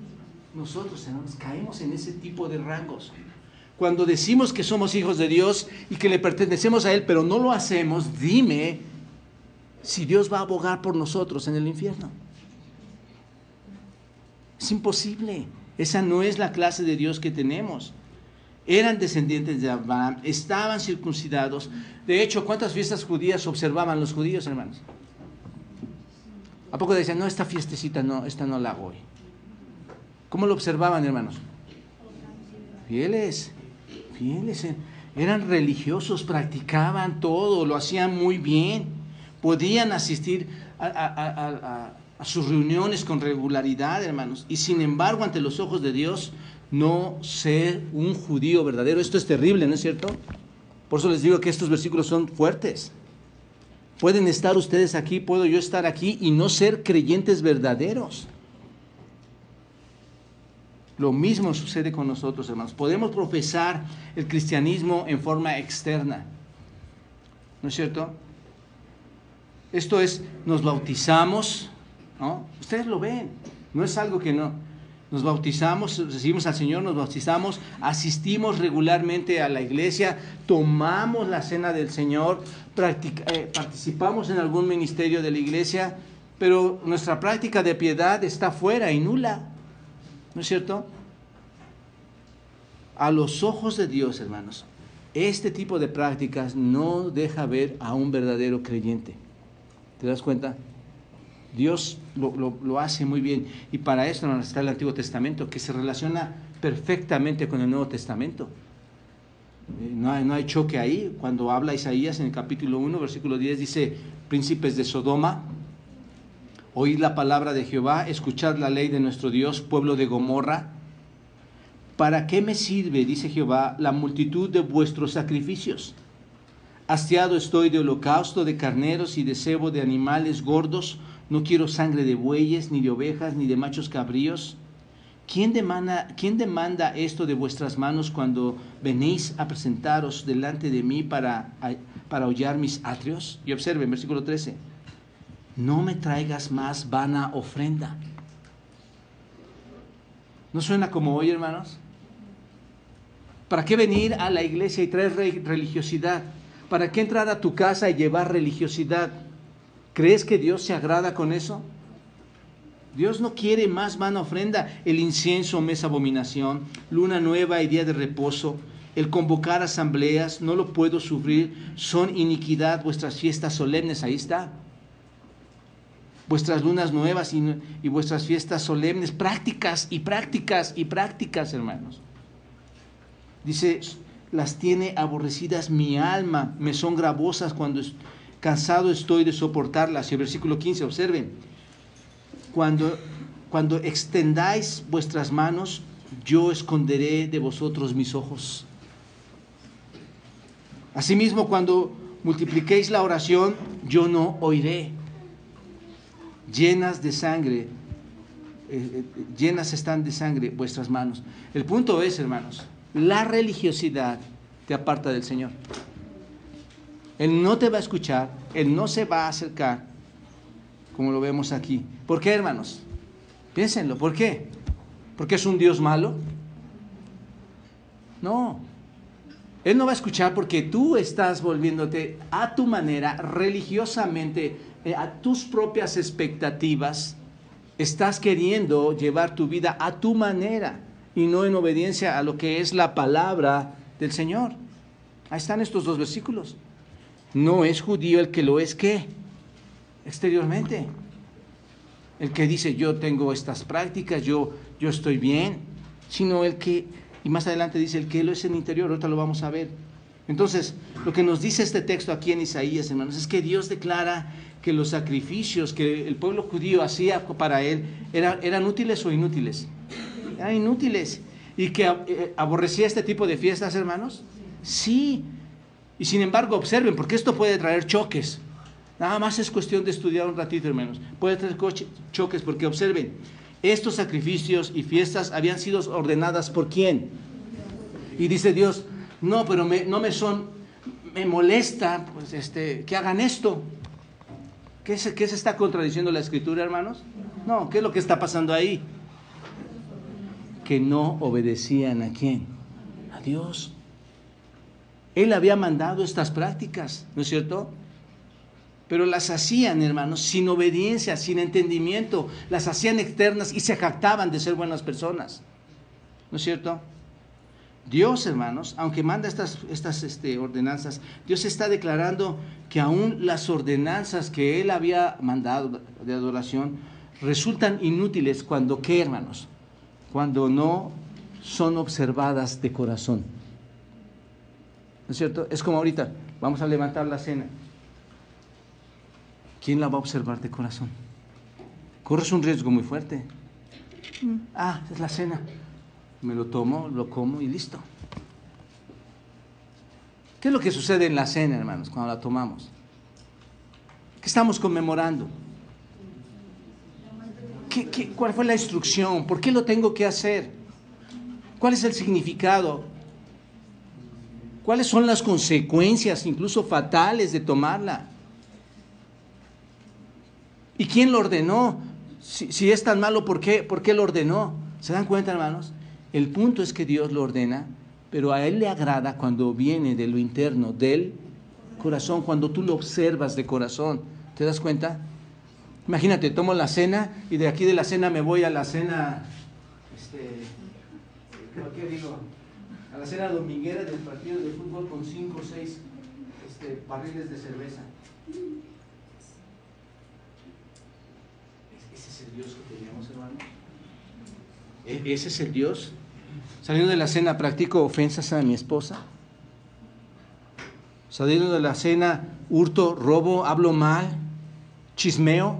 Nosotros, hermanos, caemos en ese tipo de rangos. Cuando decimos que somos hijos de Dios y que le pertenecemos a Él, pero no lo hacemos, dime si Dios va a abogar por nosotros en el infierno. Es imposible. Esa no es la clase de Dios que tenemos. Eran descendientes de Abraham, estaban circuncidados. De hecho, ¿cuántas fiestas judías observaban los judíos, hermanos? ¿A poco decían, no, esta fiestecita no, esta no la hago hoy? ¿Cómo lo observaban, hermanos? Fieles, eran religiosos, practicaban todo, lo hacían muy bien, podían asistir a sus reuniones con regularidad, hermanos, y sin embargo, ante los ojos de Dios, no ser un judío verdadero. Esto es terrible, ¿no es cierto? Por eso les digo que estos versículos son fuertes. Pueden estar ustedes aquí, puedo yo estar aquí y no ser creyentes verdaderos. Lo mismo sucede con nosotros, hermanos. Podemos profesar el cristianismo en forma externa, ¿no es cierto? Esto es, nos bautizamos, ¿no? Ustedes lo ven, no es algo que no. Nos bautizamos, recibimos al Señor, nos bautizamos, asistimos regularmente a la iglesia, tomamos la cena del Señor, participamos en algún ministerio de la iglesia, pero nuestra práctica de piedad está fuera y nula, ¿no es cierto? A los ojos de Dios, hermanos, este tipo de prácticas no deja ver a un verdadero creyente. ¿Te das cuenta? Dios lo hace muy bien. Y para esto está el Antiguo Testamento, que se relaciona perfectamente con el Nuevo Testamento. No hay choque ahí. Cuando habla Isaías en el capítulo 1, versículo 10, dice, príncipes de Sodoma, oíd la palabra de Jehová, escuchad la ley de nuestro Dios, pueblo de Gomorra. ¿Para qué me sirve, dice Jehová, la multitud de vuestros sacrificios? Hastiado estoy de holocausto, de carneros y de cebo de animales gordos. No quiero sangre de bueyes, ni de ovejas, ni de machos cabríos. ¿Quién demanda esto de vuestras manos cuando venís a presentaros delante de mí para hollar mis atrios? Y observen, versículo 13. No me traigas más vana ofrenda. ¿No suena como hoy, hermanos? ¿Para qué venir a la iglesia y traer religiosidad? ¿Para qué entrar a tu casa y llevar religiosidad? ¿Crees que Dios se agrada con eso? Dios no quiere más vana ofrenda. El incienso me es abominación, luna nueva y día de reposo, el convocar asambleas, no lo puedo sufrir, son iniquidad vuestras fiestas solemnes, ahí está. Vuestras lunas nuevas y vuestras fiestas solemnes, prácticas y prácticas y prácticas, hermanos. Dice, las tiene aborrecidas mi alma, me son gravosas cuando cansado estoy de soportarlas. Y el versículo 15, observen, cuando extendáis vuestras manos, yo esconderé de vosotros mis ojos. Asimismo, cuando multipliquéis la oración, yo no oiré. Llenas de sangre, llenas están de sangre vuestras manos. El punto es, hermanos, la religiosidad te aparta del Señor. Él no te va a escuchar, Él no se va a acercar, como lo vemos aquí. ¿Por qué, hermanos? Piénsenlo, ¿por qué? ¿Porque es un Dios malo? No. Él no va a escuchar porque tú estás volviéndote a tu manera, religiosamente, a tus propias expectativas. Estás queriendo llevar tu vida a tu manera y no en obediencia a lo que es la palabra del Señor. Ahí están estos dos versículos. No es judío el que lo es, ¿qué? Exteriormente. El que dice, yo tengo estas prácticas, yo estoy bien, sino el que, y más adelante dice, el que lo es en el interior, ahorita lo vamos a ver. Entonces, lo que nos dice este texto aquí en Isaías, hermanos, es que Dios declara que los sacrificios que el pueblo judío hacía para Él eran útiles o inútiles. Eran inútiles. ¿Y que aborrecía este tipo de fiestas, hermanos? Sí. Y sin embargo, observen, porque esto puede traer choques. Nada más es cuestión de estudiar un ratito, hermanos. Puede traer choques, porque observen, estos sacrificios y fiestas habían sido ordenadas ¿por quién? Y dice Dios, no, pero me molesta pues, que hagan esto. ¿Qué se está contradiciendo la Escritura, hermanos? No, ¿qué es lo que está pasando ahí? Que no obedecían ¿a quién? A Dios. Él había mandado estas prácticas, ¿no es cierto? Pero las hacían, hermanos, sin obediencia, sin entendimiento, las hacían externas y se jactaban de ser buenas personas, ¿no es cierto? Dios, hermanos, aunque manda estas ordenanzas, Dios está declarando que aún las ordenanzas que Él había mandado de adoración resultan inútiles cuando, ¿qué, hermanos? Cuando no son observadas de corazón, ¿no es cierto? Es como ahorita, vamos a levantar la cena. ¿Quién la va a observar de corazón? Corres un riesgo muy fuerte. Es la cena. Me lo tomo, lo como y listo. ¿Qué es lo que sucede en la cena, hermanos, cuando la tomamos? ¿Qué estamos conmemorando? ¿Cuál fue la instrucción? ¿Por qué lo tengo que hacer? ¿Cuál es el significado? ¿Cuáles son las consecuencias, incluso fatales, de tomarla? ¿Y quién lo ordenó? Si es tan malo, ¿por qué lo ordenó? ¿Se dan cuenta, hermanos? El punto es que Dios lo ordena, pero a Él le agrada cuando viene de lo interno, del corazón, cuando tú lo observas de corazón. ¿Te das cuenta? Imagínate, tomo la cena y de aquí de la cena me voy a la cena, ¿qué digo? A la cena dominguera del partido de fútbol con 5 o 6 barriles de cerveza. ¿Ese es el Dios que teníamos, hermano? ¿Ese es el Dios? Saliendo de la cena practico ofensas a mi esposa. Saliendo de la cena hurto, robo, hablo mal, chismeo.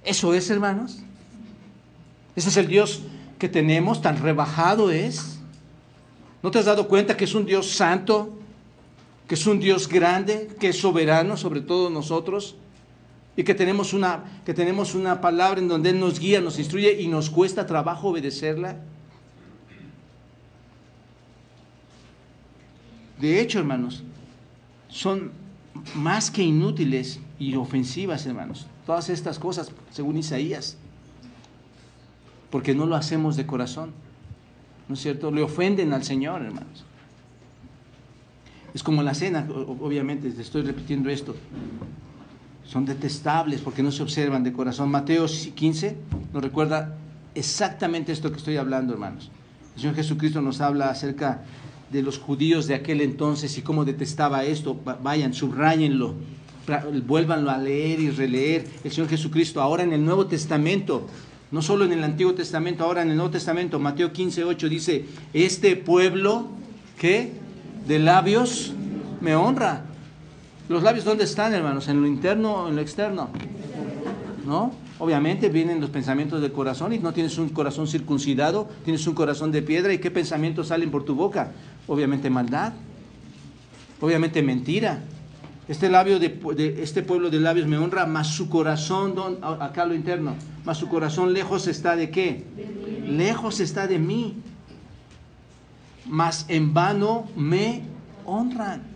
¿Eso es, hermanos? ¿Ese es el Dios que tenemos? ¿Tan rebajado es? ¿No te has dado cuenta que es un Dios santo? ¿Que es un Dios grande? ¿Que es soberano sobre todos nosotros? Y que tenemos una palabra en donde Él nos guía, nos instruye y nos cuesta trabajo obedecerla. De hecho, hermanos, son más que inútiles y ofensivas, hermanos, todas estas cosas, según Isaías, porque no lo hacemos de corazón, ¿no es cierto? Le ofenden al Señor, hermanos. Es como la cena, obviamente, te estoy repitiendo esto. Son detestables porque no se observan de corazón. Mateo 15 nos recuerda exactamente esto que estoy hablando, hermanos. El Señor Jesucristo nos habla acerca de los judíos de aquel entonces y cómo detestaba esto. Vayan, subrayenlo, vuélvanlo a leer y releer. El Señor Jesucristo ahora en el Nuevo Testamento, no solo en el Antiguo Testamento, ahora en el Nuevo Testamento, Mateo 15:8 dice, este pueblo, ¿qué? De labios me honra. ¿Los labios dónde están, hermanos? ¿En lo interno o en lo externo? ¿No? Obviamente vienen los pensamientos del corazón y no tienes un corazón circuncidado, tienes un corazón de piedra. ¿Y qué pensamientos salen por tu boca? Obviamente maldad, obviamente mentira. Este pueblo de labios me honra, mas su corazón, acá lo interno, mas su corazón lejos está de ¿qué? Lejos está de mí, mas en vano me honran.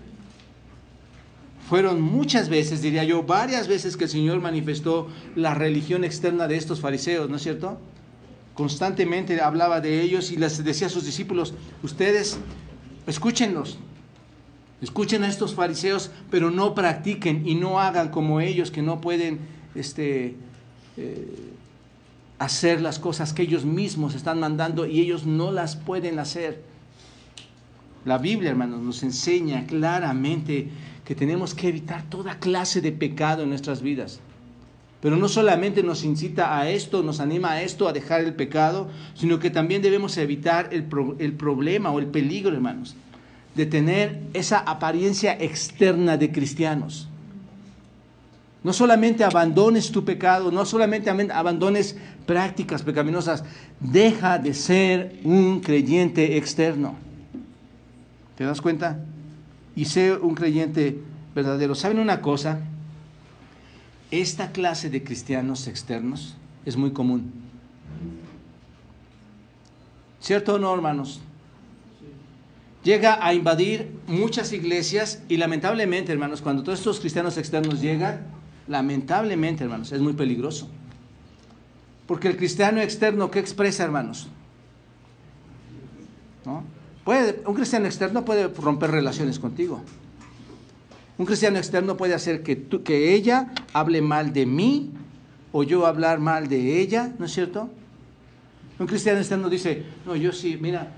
Fueron muchas veces, diría yo, varias veces que el Señor manifestó la religión externa de estos fariseos, ¿no es cierto? Constantemente hablaba de ellos y les decía a sus discípulos, ustedes escúchenlos, escuchen a estos fariseos, pero no practiquen y no hagan como ellos, que no pueden hacer las cosas que ellos mismos están mandando y ellos no las pueden hacer. La Biblia, hermanos, nos enseña claramente que tenemos que evitar toda clase de pecado en nuestras vidas. Pero no solamente nos incita a esto, nos anima a esto, a dejar el pecado, sino que también debemos evitar el problema o el peligro, hermanos, de tener esa apariencia externa de cristianos. No solamente abandones tu pecado, no solamente abandones prácticas pecaminosas, deja de ser un creyente externo. ¿Te das cuenta? Y sé un creyente verdadero. ¿Saben una cosa? Esta clase de cristianos externos es muy común. ¿Cierto o no, hermanos? Llega a invadir muchas iglesias y lamentablemente, hermanos, cuando todos estos cristianos externos llegan, lamentablemente, hermanos, es muy peligroso. Porque el cristiano externo, ¿qué expresa, hermanos? ¿No? Un cristiano externo puede romper relaciones contigo. Un cristiano externo puede hacer que ella hable mal de mí o yo hablar mal de ella, ¿no es cierto? Un cristiano externo dice, no, yo sí, mira,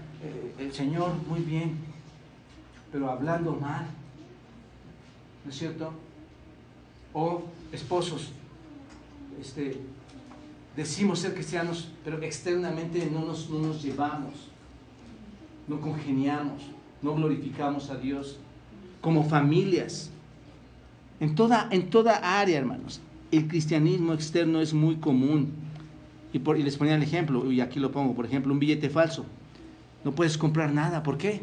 el Señor muy bien, pero hablando mal, ¿no es cierto? O esposos, decimos ser cristianos, pero externamente no nos llevamos, no congeniamos, no glorificamos a Dios. Como familias, en toda área, hermanos, el cristianismo externo es muy común. Y les ponía el ejemplo, y aquí lo pongo, por ejemplo, un billete falso. No puedes comprar nada, ¿por qué?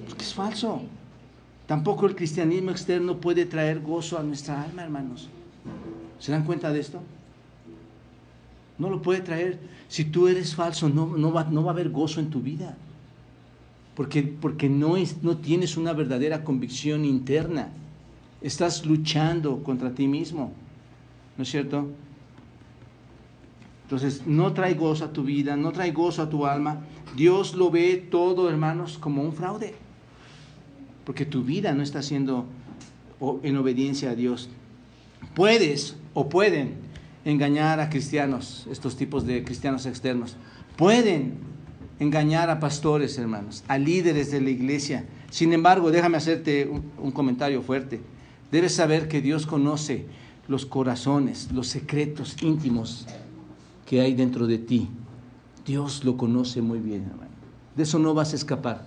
Porque es falso. Tampoco el cristianismo externo puede traer gozo a nuestra alma, hermanos. ¿Se dan cuenta de esto? No lo puede traer. Si tú eres falso, no va a haber gozo en tu vida. Porque no tienes una verdadera convicción interna. Estás luchando contra ti mismo. ¿No es cierto? Entonces, no trae gozo a tu vida, no trae gozo a tu alma. Dios lo ve todo, hermanos, como un fraude. Porque tu vida no está siendo en obediencia a Dios. Pueden engañar a cristianos, estos tipos de cristianos externos. Pueden engañar a pastores, hermanos, a líderes de la iglesia. Sin embargo, déjame hacerte un comentario fuerte. Debes saber que Dios conoce los corazones, los secretos íntimos que hay dentro de ti. Dios lo conoce muy bien, hermano. De eso no vas a escapar.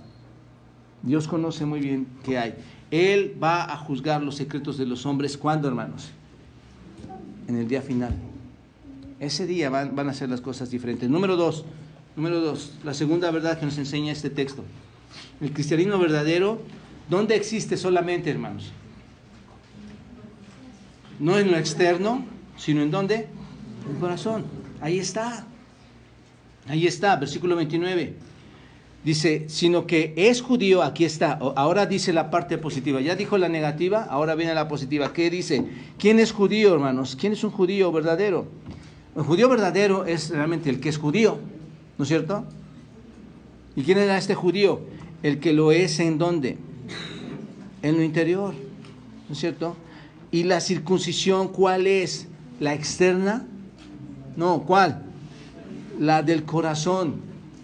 Dios conoce muy bien qué hay. Él va a juzgar los secretos de los hombres. ¿Cuándo, hermanos? En el día final. Ese día van a ser las cosas diferentes. Número dos, la segunda verdad que nos enseña este texto. El cristianismo verdadero, ¿dónde existe solamente, hermanos? No en lo externo, sino ¿en dónde? En el corazón. Ahí está, versículo 29. Dice, sino que es judío, aquí está. Ahora dice la parte positiva. Ya dijo la negativa, ahora viene la positiva. ¿Qué dice? ¿Quién es judío, hermanos? ¿Quién es un judío verdadero? El judío verdadero es realmente el que es judío, ¿no es cierto? ¿Y quién era este judío? El que lo es ¿en dónde? En lo interior, ¿no es cierto? ¿Y la circuncisión cuál es? ¿La externa? No, ¿cuál? La del corazón.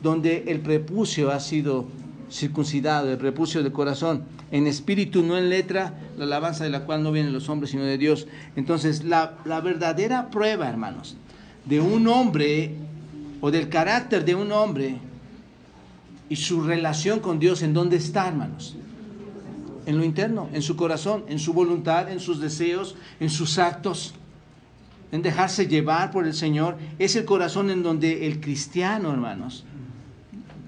donde el prepucio ha sido circuncidado, el prepucio del corazón, en espíritu, no en letra, la alabanza de la cual no vienen los hombres, sino de Dios. Entonces, la verdadera prueba, hermanos, de un hombre, o del carácter de un hombre, y su relación con Dios, ¿en dónde está, hermanos? En lo interno, en su corazón, en su voluntad, en sus deseos, en sus actos, en dejarse llevar por el Señor. Es el corazón en donde el cristiano, hermanos,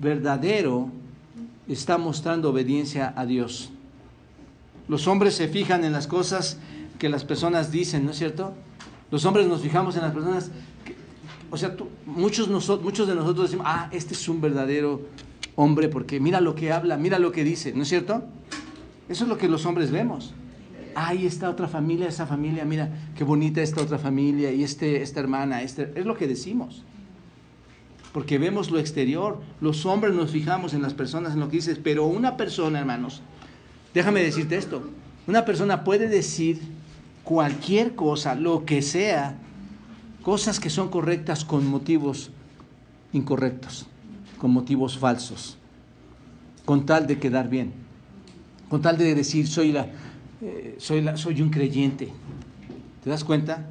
verdadero, está mostrando obediencia a Dios. Los hombres se fijan en las cosas que las personas dicen, ¿no es cierto? Los hombres nos fijamos en las personas que, o sea, muchos de nosotros decimos, este es un verdadero hombre porque mira lo que habla, mira lo que dice, ¿no es cierto? Eso es lo que los hombres vemos. Ahí está otra familia, esa familia, mira qué bonita esta otra familia, y esta hermana, es lo que decimos. Porque vemos lo exterior. Los hombres nos fijamos en las personas, en lo que dices, pero una persona, hermanos, déjame decirte esto, una persona puede decir cualquier cosa, lo que sea, cosas que son correctas con motivos incorrectos, con motivos falsos, con tal de quedar bien, con tal de decir soy un creyente. ¿Te das cuenta?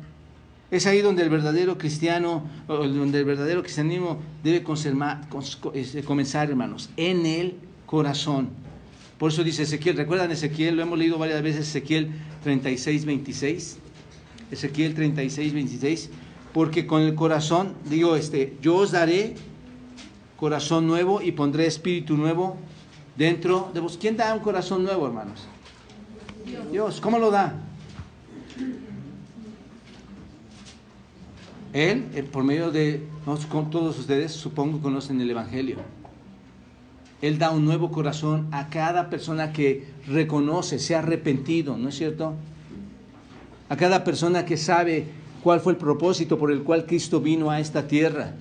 Es ahí donde el verdadero cristiano, donde el verdadero cristianismo debe comenzar, hermanos, en el corazón. Por eso dice Ezequiel, ¿recuerdan Ezequiel? Lo hemos leído varias veces, Ezequiel 36, 26. Ezequiel 36, 26. Porque con el corazón, yo os daré corazón nuevo y pondré espíritu nuevo dentro de vos. ¿Quién da un corazón nuevo, hermanos? Dios. ¿Cómo lo da? Él, por medio de todos ustedes, supongo conocen el Evangelio. Él da un nuevo corazón a cada persona que reconoce, se ha arrepentido, ¿no es cierto? A cada persona que sabe cuál fue el propósito por el cual Cristo vino a esta tierra.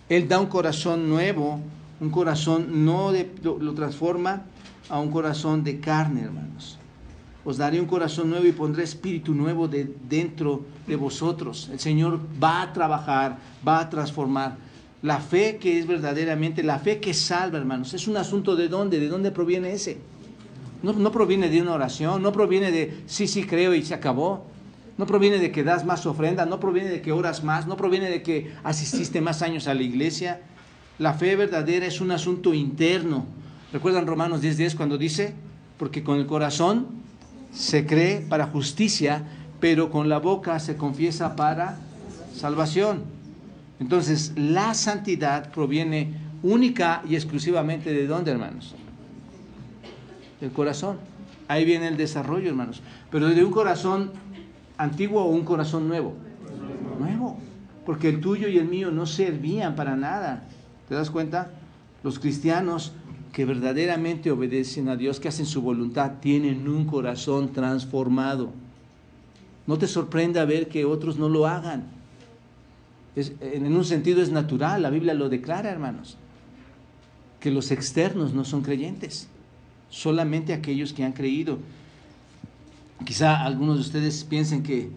Él da un corazón nuevo, un corazón lo transforma a un corazón de carne, hermanos. Os daré un corazón nuevo y pondré espíritu nuevo dentro de vosotros. El Señor va a trabajar, va a transformar. La fe que es verdaderamente, la fe que salva, hermanos, es un asunto de dónde proviene ese. No proviene de una oración, no proviene de sí creo y se acabó. No proviene de que das más ofrenda, no proviene de que oras más, no proviene de que asististe más años a la iglesia. La fe verdadera es un asunto interno. ¿Recuerdan Romanos 10:10 cuando dice? Porque con el corazón se cree para justicia, pero con la boca se confiesa para salvación. Entonces, la santidad proviene única y exclusivamente ¿de dónde, hermanos? Del corazón. Ahí viene el desarrollo, hermanos. Pero de un corazón antiguo o un corazón nuevo. Nuevo. Porque el tuyo y el mío no servían para nada. ¿Te das cuenta? Los cristianos que verdaderamente obedecen a Dios, que hacen su voluntad, tienen un corazón transformado. No te sorprenda ver que otros no lo hagan. En un sentido es natural, la Biblia lo declara, hermanos, que los externos no son creyentes, solamente aquellos que han creído. Quizá algunos de ustedes piensen que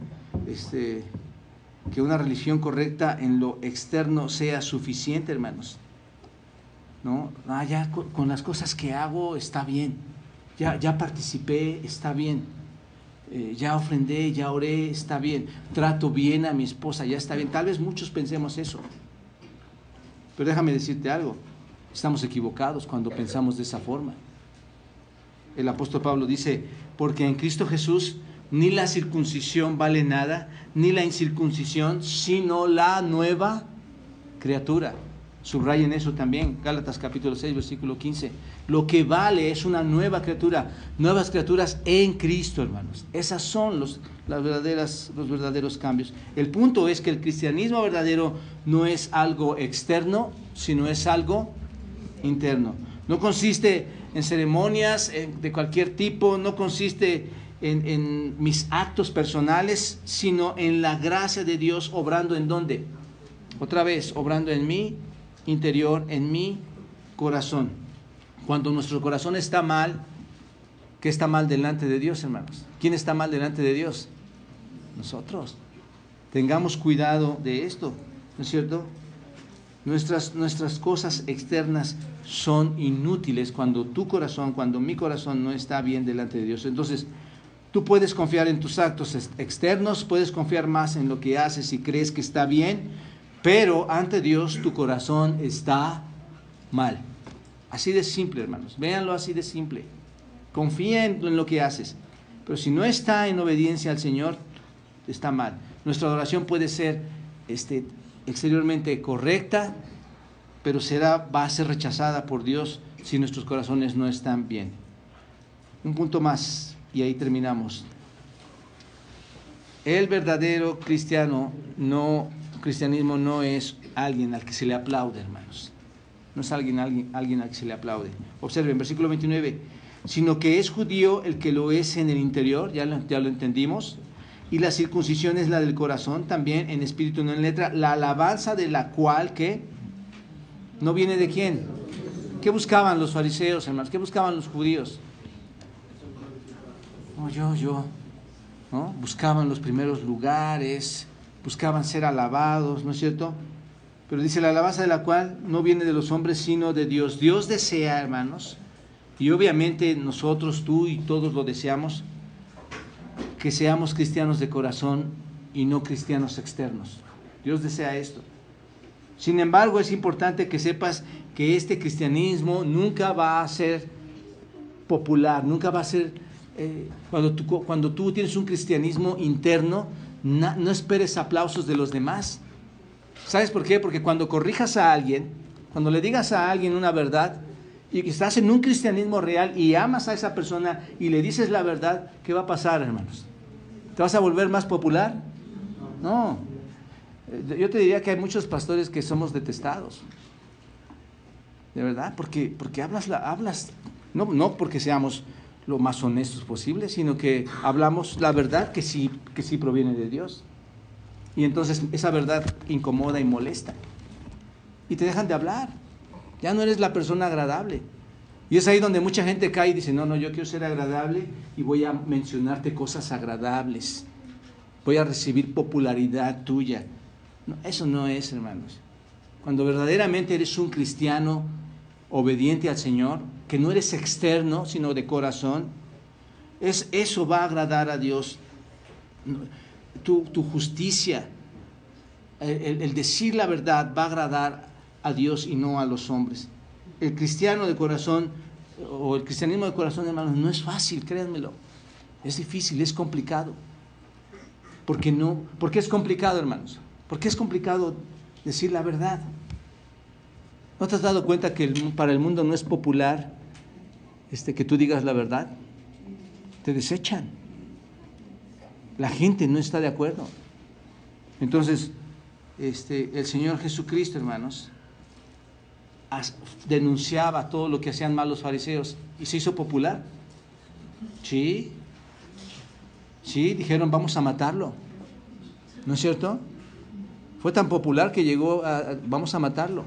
una religión correcta en lo externo sea suficiente, hermanos. ¿No? Ya con las cosas que hago está bien, ya participé, está bien, ya ofrendé, ya oré, está bien, trato bien a mi esposa, ya está bien. Tal vez muchos pensemos eso, pero déjame decirte algo, estamos equivocados cuando pensamos de esa forma. El apóstol Pablo dice, porque en Cristo Jesús ni la circuncisión vale nada, ni la incircuncisión, sino la nueva criatura. Subrayen eso también, Gálatas capítulo 6, versículo 15. Lo que vale es una nueva criatura, nuevas criaturas en Cristo, hermanos. Esas son los verdaderos cambios. El punto es que el cristianismo verdadero no es algo externo, sino es algo interno. No consiste en ceremonias de cualquier tipo, no consiste en mis actos personales, sino en la gracia de Dios obrando ¿en dónde? Otra vez, obrando en mí interior, en mi corazón. Cuando nuestro corazón está mal, ¿qué está mal delante de Dios, hermanos? ¿Quién está mal delante de Dios? Nosotros. Tengamos cuidado de esto, ¿no es cierto? Nuestras cosas externas son inútiles cuando tu corazón, cuando mi corazón no está bien delante de Dios. Entonces, tú puedes confiar en tus actos externos, puedes confiar más en lo que haces y crees que está bien, pero ante Dios tu corazón está mal. Así de simple, hermanos. Véanlo así de simple. Confía en lo que haces, pero si no está en obediencia al Señor, está mal. Nuestra adoración puede ser exteriormente correcta, pero va a ser rechazada por Dios si nuestros corazones no están bien. Un punto más y ahí terminamos. El verdadero cristianismo no es alguien al que se le aplaude, hermanos. No es alguien al que se le aplaude. Observen, versículo 29, sino que es judío el que lo es en el interior, ya lo entendimos, y la circuncisión es la del corazón, también en espíritu, no en letra, la alabanza de la cual, ¿qué? ¿No viene de quién? ¿Qué buscaban los fariseos, hermanos? ¿Qué buscaban los judíos? ¿no? Buscaban los primeros lugares, buscaban ser alabados, ¿no es cierto? Pero dice, la alabanza de la cual no viene de los hombres, sino de Dios. Dios desea, hermanos, y obviamente nosotros, tú y todos lo deseamos, que seamos cristianos de corazón y no cristianos externos. Dios desea esto. Sin embargo, es importante que sepas que este cristianismo nunca va a ser popular, nunca va a ser... cuando tú tienes un cristianismo interno, no esperes aplausos de los demás. ¿Sabes por qué? Porque cuando corrijas a alguien, cuando le digas a alguien una verdad, y estás en un cristianismo real y amas a esa persona y le dices la verdad, ¿qué va a pasar, hermanos? ¿Te vas a volver más popular? No. Yo te diría que hay muchos pastores que somos detestados. De verdad, porque hablas, no porque seamos lo más honestos posible, sino que hablamos la verdad que sí proviene de Dios. Y entonces esa verdad incomoda y molesta. Y te dejan de hablar. Ya no eres la persona agradable. Y es ahí donde mucha gente cae y dice, no, yo quiero ser agradable y voy a mencionarte cosas agradables. Voy a recibir popularidad tuya. No, eso no es, hermanos. Cuando verdaderamente eres un cristiano obediente al Señor, que no eres externo, sino de corazón, eso va a agradar a Dios. Tu justicia, el decir la verdad va a agradar a Dios y no a los hombres. El cristiano de corazón, o el cristianismo de corazón, hermanos, no es fácil, créanmelo. Es difícil, es complicado. ¿Por qué es complicado, hermanos? ¿Por qué es complicado decir la verdad? ¿No te has dado cuenta que para el mundo no es popular que tú digas la verdad? Te desechan. La gente no está de acuerdo. Entonces, el Señor Jesucristo, hermanos, denunciaba todo lo que hacían mal los fariseos y se hizo popular. Sí, dijeron, vamos a matarlo. ¿No es cierto? Fue tan popular que llegó vamos a matarlo.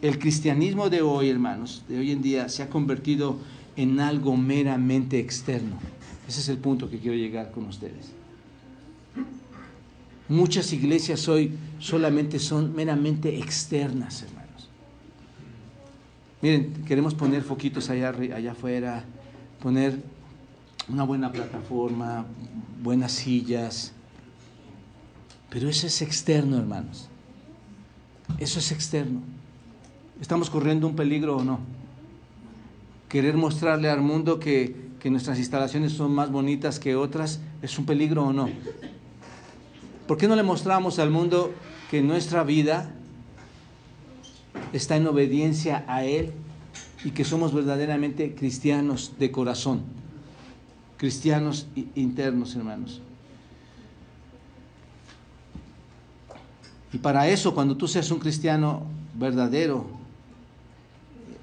El cristianismo de hoy, hermanos, de hoy en día, se ha convertido en algo meramente externo. Ese es el punto que quiero llegar con ustedes. Muchas iglesias hoy solamente son meramente externas, hermanos. Miren, queremos poner foquitos allá afuera, poner una buena plataforma, buenas sillas, pero eso es externo, hermanos. Eso es externo. ¿Estamos corriendo un peligro o no? Querer mostrarle al mundo que nuestras instalaciones son más bonitas que otras, ¿es un peligro o no? ¿Por qué no le mostramos al mundo que nuestra vida está en obediencia a Él y que somos verdaderamente cristianos de corazón? Cristianos internos, hermanos. Y para eso, cuando tú seas un cristiano verdadero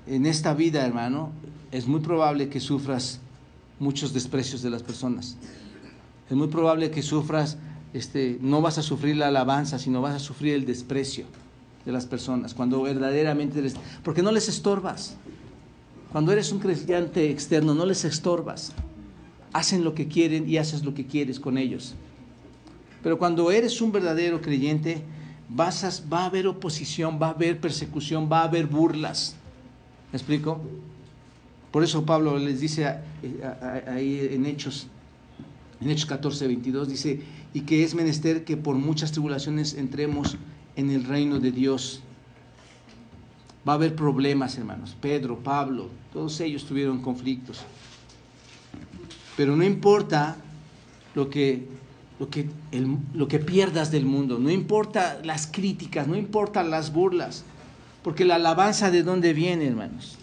en esta vida, hermano, es muy probable que sufras muchos desprecios de las personas. Es muy probable que sufras, no vas a sufrir la alabanza, sino vas a sufrir el desprecio de las personas, cuando verdaderamente eres, porque no les estorbas. Cuando eres un creyente externo, no les estorbas. Hacen lo que quieren y haces lo que quieres con ellos. Pero cuando eres un verdadero creyente, va a haber oposición, va a haber persecución, va a haber burlas. ¿Me explico? Por eso Pablo les dice ahí en Hechos 14, 22, dice, y que es menester que por muchas tribulaciones entremos en el reino de Dios. Va a haber problemas, hermanos. Pedro, Pablo, todos ellos tuvieron conflictos. Pero no importa lo que pierdas del mundo, no importa las críticas, no importa las burlas, porque la alabanza, ¿de dónde viene, hermanos?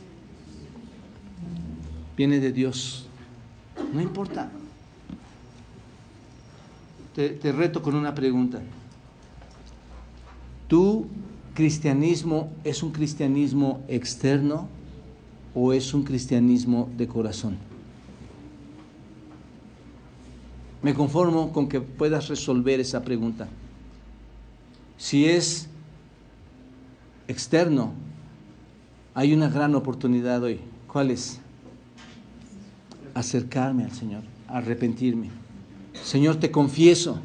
Viene de Dios. No importa. Te reto con una pregunta. ¿Tu cristianismo es un cristianismo externo o es un cristianismo de corazón? Me conformo con que puedas resolver esa pregunta. Si es externo, hay una gran oportunidad hoy. ¿Cuál es? Acercarme al Señor, arrepentirme. Señor, te confieso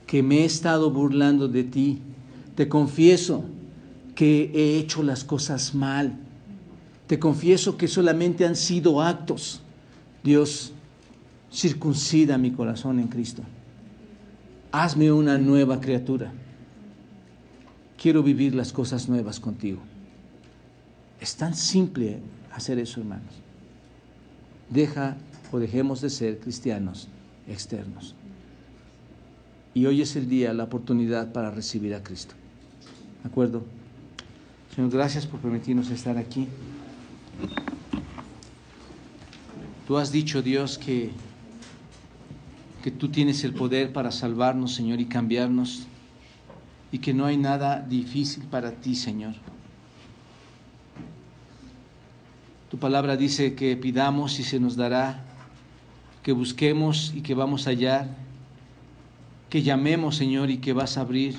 que me he estado burlando de ti. Te confieso que he hecho las cosas mal. Te confieso que solamente han sido actos. Dios, circuncida mi corazón en Cristo. Hazme una nueva criatura. Quiero vivir las cosas nuevas contigo. Es tan simple hacer eso, hermanos. Dejemos de ser cristianos externos. Y hoy es el día, la oportunidad para recibir a Cristo. ¿De acuerdo? Señor, gracias por permitirnos estar aquí. Tú has dicho, Dios, que tú tienes el poder para salvarnos, Señor, y cambiarnos, y que no hay nada difícil para ti, Señor. Tu palabra dice que pidamos y se nos dará, que busquemos y que vamos a hallar, que llamemos, Señor, y que vas a abrir,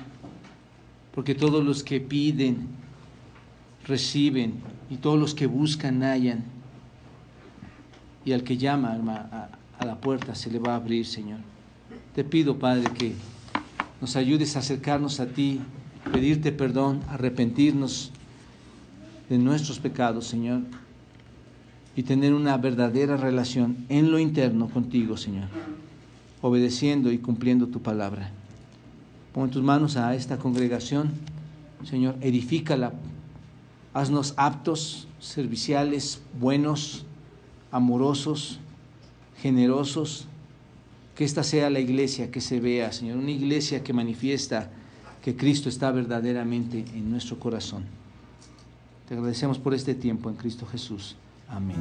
porque todos los que piden, reciben, y todos los que buscan, hallan, y al que llama a la puerta se le va a abrir, Señor. Te pido, Padre, que nos ayudes a acercarnos a ti, pedirte perdón, arrepentirnos de nuestros pecados, Señor, y tener una verdadera relación en lo interno contigo, Señor, obedeciendo y cumpliendo tu palabra. Pon en tus manos a esta congregación, Señor, edifícala, haznos aptos, serviciales, buenos, amorosos, generosos, que esta sea la iglesia que se vea, Señor, una iglesia que manifiesta que Cristo está verdaderamente en nuestro corazón. Te agradecemos por este tiempo en Cristo Jesús. Amén.